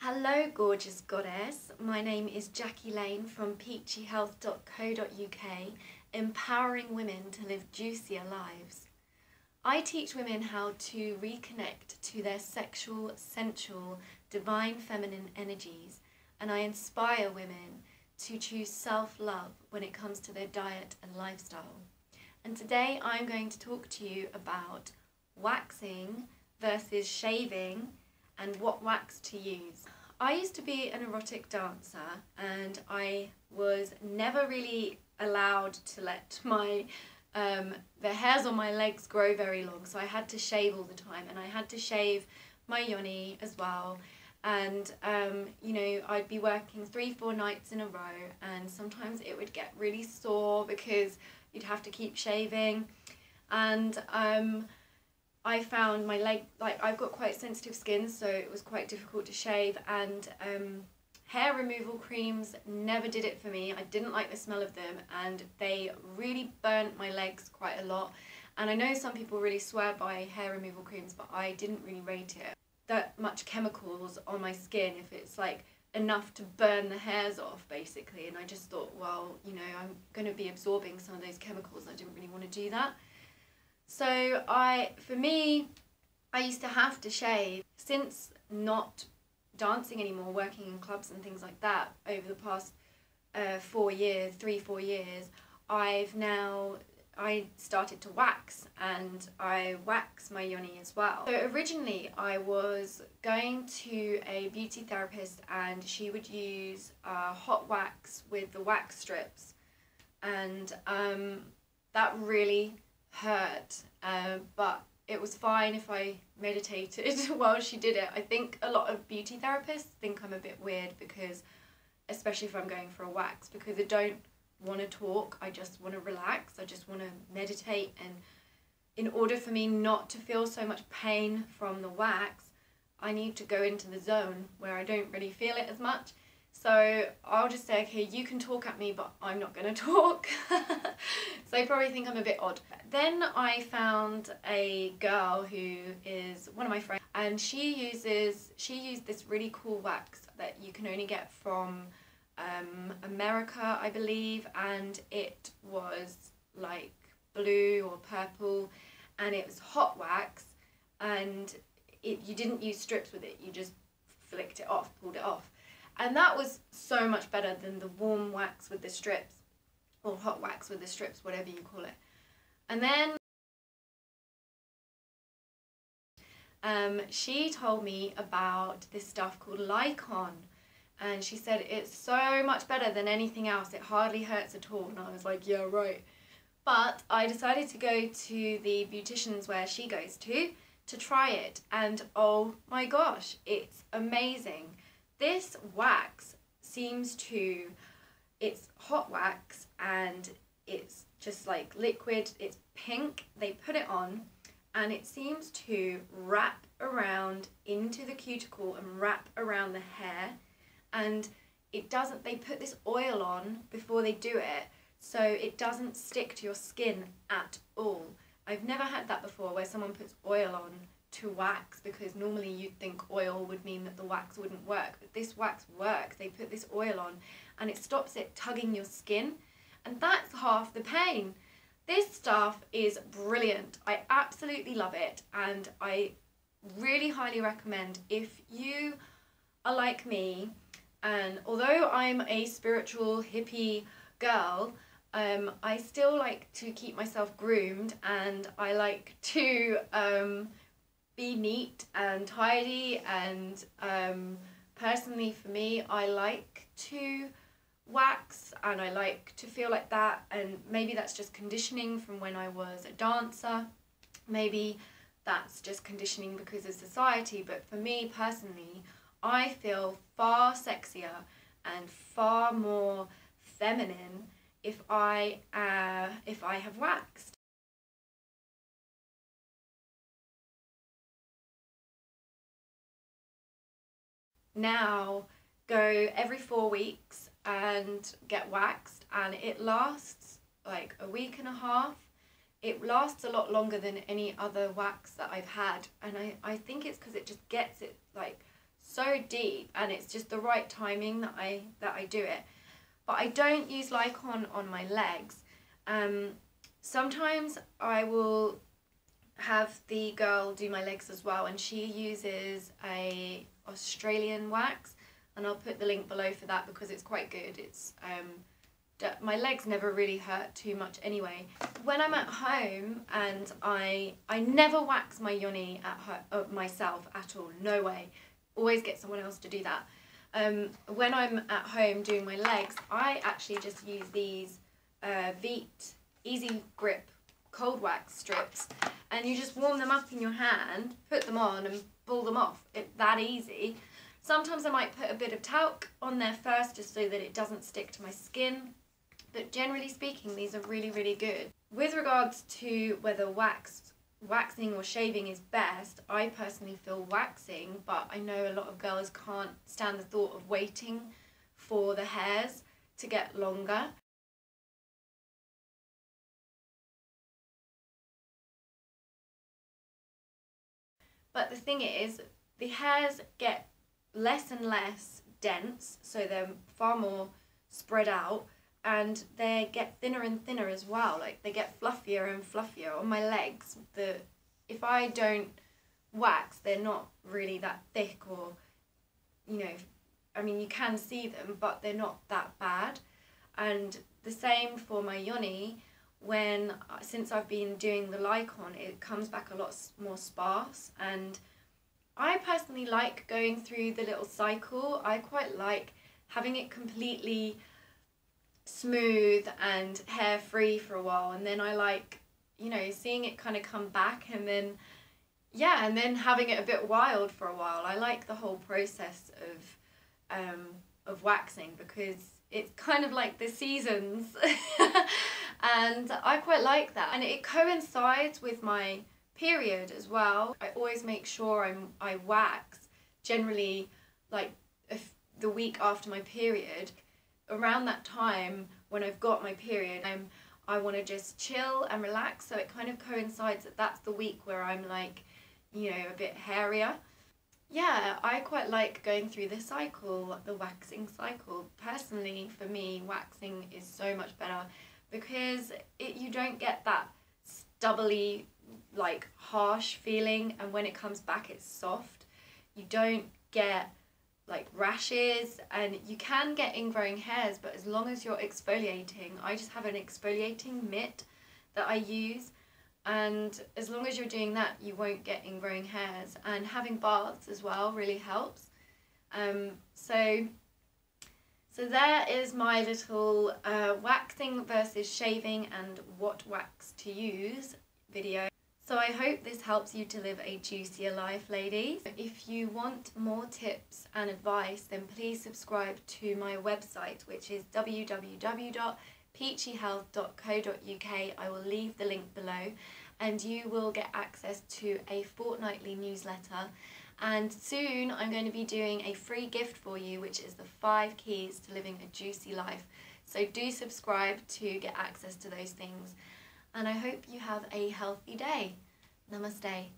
Hello gorgeous goddess, my name is Jackie Lane from peachyhealth.co.uk, empowering women to live juicier lives. I teach women how to reconnect to their sexual, sensual, divine feminine energies, and I inspire women to choose self-love when it comes to their diet and lifestyle. And today I'm going to talk to you about waxing versus shaving and what wax to use. I used to be an erotic dancer and I was never really allowed to let my the hairs on my legs grow very long, so I had to shave all the time, and I had to shave my yoni as well. And you know, I'd be working 3-4 nights in a row, and sometimes it would get really sore because you'd have to keep shaving. And I found my leg, like, I've got quite sensitive skin, so it was quite difficult to shave, and hair removal creams never did it for me. I didn't like the smell of them, and they really burnt my legs quite a lot. And I know some people really swear by hair removal creams, but I didn't really rate it. That much chemicals on my skin, if it's like enough to burn the hairs off basically, and I just thought, well, you know, I'm going to be absorbing some of those chemicals. I didn't really want to do that. So for me, I used to have to shave. Since not dancing anymore, working in clubs and things like that over the past 4 years, 3-4 years, I started to wax, and I wax my yoni as well. So originally I was going to a beauty therapist, and she would use hot wax with the wax strips, and that really hurt, but it was fine if I meditated while she did it. I think a lot of beauty therapists think I'm a bit weird, because especially if I'm going for a wax, because I don't want to talk, I just want to relax, I just want to meditate. And in order for me not to feel so much pain from the wax, I need to go into the zone where I don't really feel it as much. So I'll just say, okay, you can talk at me, but I'm not going to talk. So they probably think I'm a bit odd. Then I found a girl who is one of my friends, and she used this really cool wax that you can only get from America, I believe, and it was like blue or purple, and it was hot wax, and you didn't use strips with it, you just flicked it off, pulled it off. And that was so much better than the warm wax with the strips, or hot wax with the strips, whatever you call it. And then she told me about this stuff called Lycon, and she said it's so much better than anything else, it hardly hurts at all. And I was like, yeah, right. But I decided to go to the beauticians where she goes to try it, and oh my gosh, it's amazing. This wax seems to, it's hot wax, and it's just like liquid, it's pink. They put it on, and it seems to wrap around into the cuticle and wrap around the hair, and it doesn't, they put this oil on before they do it, so it doesn't stick to your skin at all. I've never had that before, where someone puts oil on to wax, because normally you'd think oil would mean that the wax wouldn't work, but this wax works. They put this oil on, and it stops it tugging your skin, and that's half the pain. This stuff is brilliant. I absolutely love it, and I really highly recommend, if you are like me, and although I'm a spiritual hippie girl, I still like to keep myself groomed, and I like to be neat and tidy, and personally for me, I like to wax, and I like to feel like that, and maybe that's just conditioning from when I was a dancer, maybe that's just conditioning because of society, but for me personally, I feel far sexier and far more feminine if I have waxed. Now go every 4 weeks and get waxed, and it lasts like a week and a half. It lasts a lot longer than any other wax that I've had, and I think it's because it just gets it like so deep, and it's just the right timing that I do it. But I don't use Lycon on my legs. Sometimes I will have the girl do my legs as well, and she uses a Australian wax, and I'll put the link below for that because it's quite good. It's my legs never really hurt too much anyway. When I'm at home, and I never wax my yoni myself at all, no way. Always get someone else to do that. When I'm at home doing my legs, I actually just use these Veet Easy Grip cold wax strips, and you just warm them up in your hand, put them on and pull them off. It's that easy. Sometimes I might put a bit of talc on there first just so that it doesn't stick to my skin, but generally speaking these are really, really good. With regards to whether waxing or shaving is best, I personally feel waxing, but I know a lot of girls can't stand the thought of waiting for the hairs to get longer. But the thing is, the hairs get less and less dense, so they're far more spread out, and they get thinner and thinner as well. Like, they get fluffier and fluffier. On my legs, if I don't wax, they're not really that thick, or, you know, I mean, you can see them, but they're not that bad. And the same for my yoni. Since I've been doing the Lycon, it comes back a lot more sparse, and I personally like going through the little cycle. I quite like having it completely smooth and hair free for a while, and then I like, you know, seeing it kind of come back, and then and then having it a bit wild for a while. I like the whole process of waxing because it's kind of like the seasons. And I quite like that, and it coincides with my period as well. I always make sure I wax generally like the week after my period. Around that time when I've got my period, I want to just chill and relax, so it kind of coincides that that's the week where I'm like, you know, a bit hairier. Yeah, I quite like going through the cycle, the waxing cycle. Personally, for me, waxing is so much better because you don't get that stubbly, like, harsh feeling, and when it comes back it's soft. You don't get like rashes, and you can get ingrowing hairs, but as long as you're exfoliating, I just have an exfoliating mitt that I use, and as long as you're doing that you won't get ingrowing hairs. And having baths as well really helps. So there is my little waxing versus shaving and what wax to use video. So I hope this helps you to live a juicier life, ladies. If you want more tips and advice, then please subscribe to my website, which is www.peachyhealth.co.uk. I will leave the link below, and you will get access to a fortnightly newsletter. And soon I'm going to be doing a free gift for you, which is the 5 keys to living a juicy life. So do subscribe to get access to those things. And I hope you have a healthy day. Namaste.